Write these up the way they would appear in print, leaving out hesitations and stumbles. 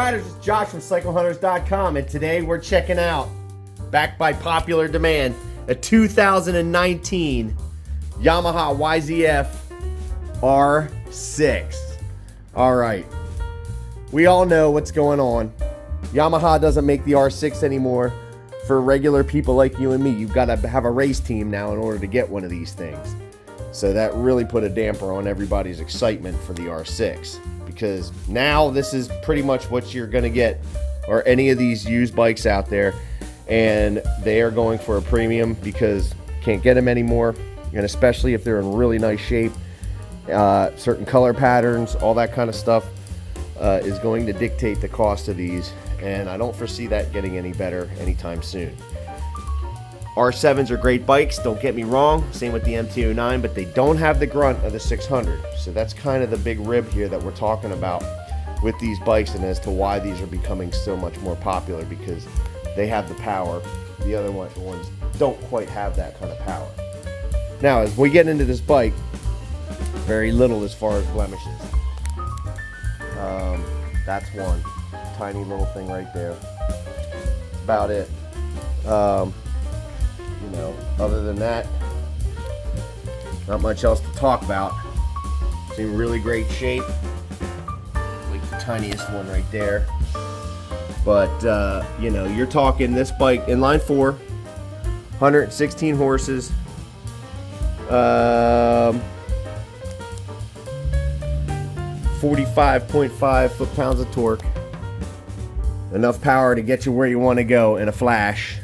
Riders, it's Josh from CycleHunters.com, and today we're checking out, backed by popular demand, a 2019 Yamaha YZF R6. Alright, we all know what's going on. Yamaha doesn't make the R6 anymore. For regular people like you and me, you've got to have a race team now in order to get one of these things. So that really put a damper on everybody's excitement for the R6. Because now this is pretty much what you're going to get, or any of these used bikes out there, and they are going for a premium because can't get them anymore, and especially if they're in really nice shape, certain color patterns, all that kind of stuff is going to dictate the cost of these, and I don't foresee that getting any better anytime soon. R7s are great bikes, don't get me wrong, same with the MT-09, but they don't have the grunt of the 600. So that's kind of the big rib here that we're talking about with these bikes, and as to why these are becoming so much more popular, because they have the power. The other ones don't quite have that kind of power. Now, as we get into this bike, very little as far as blemishes. That's one tiny little thing right there. That's about it. You know, other than that, not much else to talk about. It's in really great shape. Like the tiniest one right there. But, you know, you're talking this bike, inline 4, 116 horses, 45.5 foot-pounds of torque. Enough power to get you where you want to go in a flash.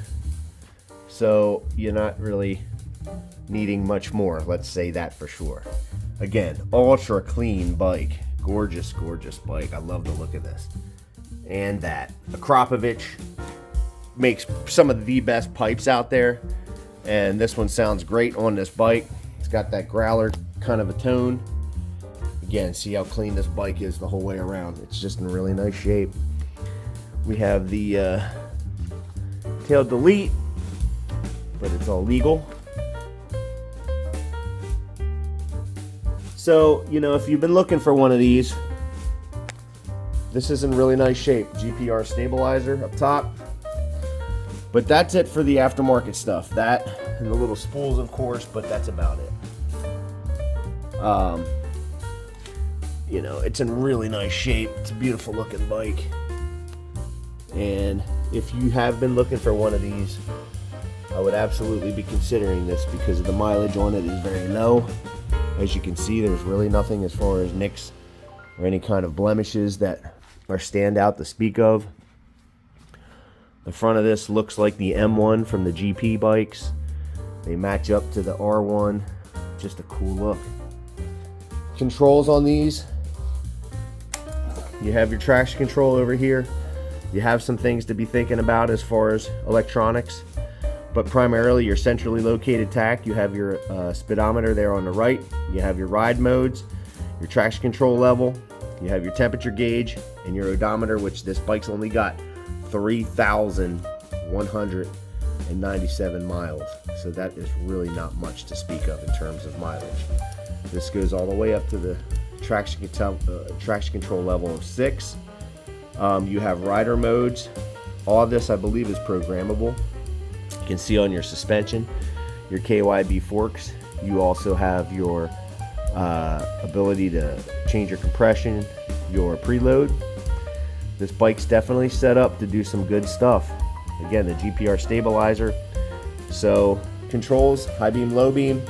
So you're not really needing much more, let's say that for sure. Again, ultra clean bike. Gorgeous, gorgeous bike. I love the look of this. And that. Akrapovic makes some of the best pipes out there, and this one sounds great on this bike. It's got that growler kind of a tone. Again, see how clean this bike is the whole way around. It's just in really nice shape. We have the tail delete, but it's all legal. So, you know, if you've been looking for one of these, this is in really nice shape. GPR stabilizer up top. But that's it for the aftermarket stuff. That and the little spools, of course, but that's about it. You know, it's in really nice shape. It's a beautiful looking bike. And if you have been looking for one of these, I would absolutely be considering this, because the mileage on it is very low. As you can see, there's really nothing as far as nicks or any kind of blemishes that are standout to speak of. The front of this looks like the M1 from the GP bikes. They match up to the R1. Just a cool look. Controls on these. You have your traction control over here. You have some things to be thinking about as far as electronics, but primarily your centrally located tach. You have your speedometer there on the right. You have your ride modes, your traction control level. You have your temperature gauge and your odometer, which this bike's only got 3,197 miles. So that is really not much to speak of in terms of mileage. This goes all the way up to the traction control level of 6. You have rider modes. All of this, I believe, is programmable. You can see on your suspension, your KYB forks. You also have your ability to change your compression, your preload. This bike's definitely set up to do some good stuff. Again, the GPR stabilizer. So controls, high beam, low beam,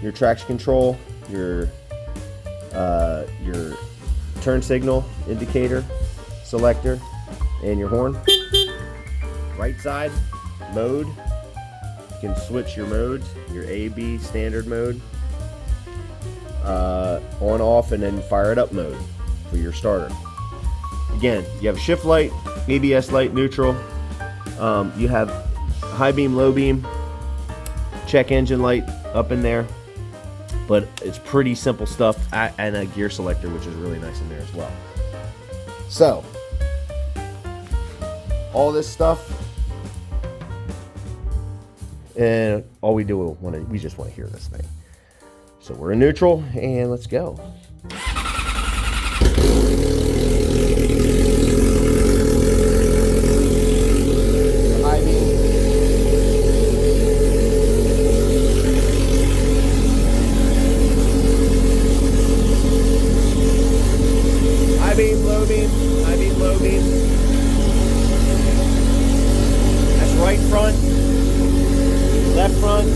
your traction control, your turn signal indicator selector, and your horn. Right side mode, you can switch your modes, your A, B standard mode, on, off, and then fire it up mode for your starter. Again, you have shift light, ABS light, neutral. You have high beam, low beam, check engine light up in there, but it's pretty simple stuff, and a gear selector, which is really nice in there as well. So all this stuff, and all we do, we just want to hear this thing. So we're in neutral, and let's go. Left front.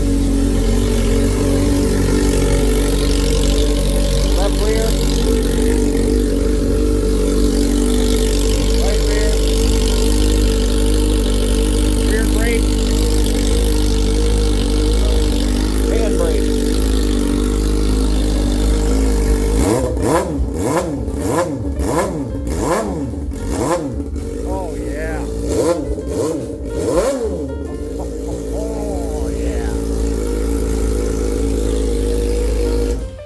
Left rear. Right rear. Rear brake. Hand brake. Oh yeah. Oh yeah.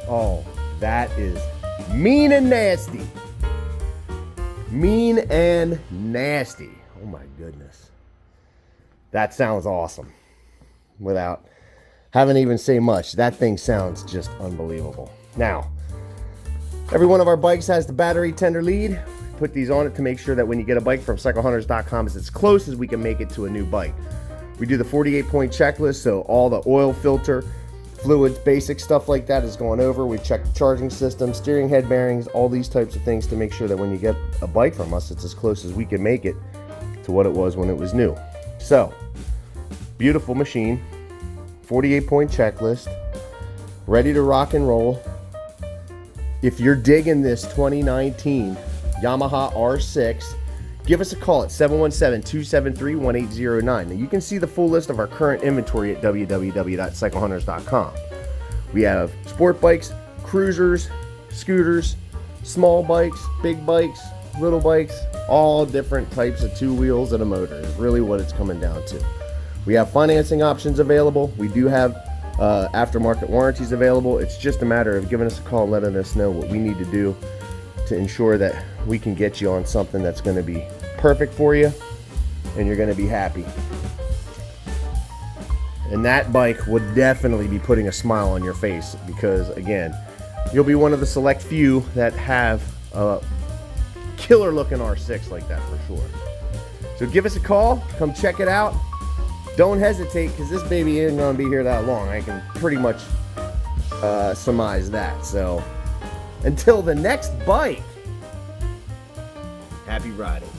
Oh, that is mean and nasty. Mean and nasty. Oh my goodness. That sounds awesome. Without having to even say much, that thing sounds just unbelievable. Now, every one of our bikes has the battery tender lead. Put these on it to make sure that when you get a bike from cyclehunters.com, it's as close as we can make it to a new bike. We do the 48-point checklist, so all the oil filter, fluids, basic stuff like that is going over. We check the charging system, steering head bearings, all these types of things to make sure that when you get a bike from us, it's as close as we can make it to what it was when it was new. So, beautiful machine, 48-point checklist, ready to rock and roll. If you're digging this 2019 Yamaha R6, give us a call at 717-273-1809. Now you can see the full list of our current inventory at www.cyclehunters.com. We have sport bikes, cruisers, scooters, small bikes, big bikes, little bikes, all different types of two wheels and a motor is really what it's coming down to. We have financing options available. We do have aftermarket warranties available. It's just a matter of giving us a call and letting us know what we need to do to ensure that we can get you on something that's going to be perfect for you and you're going to be happy. And that bike would definitely be putting a smile on your face because, again, you'll be one of the select few that have a killer looking R6 like that for sure. So give us a call, come check it out. Don't hesitate because this baby isn't going to be here that long. I can pretty much surmise that. So until the next bike, happy riding.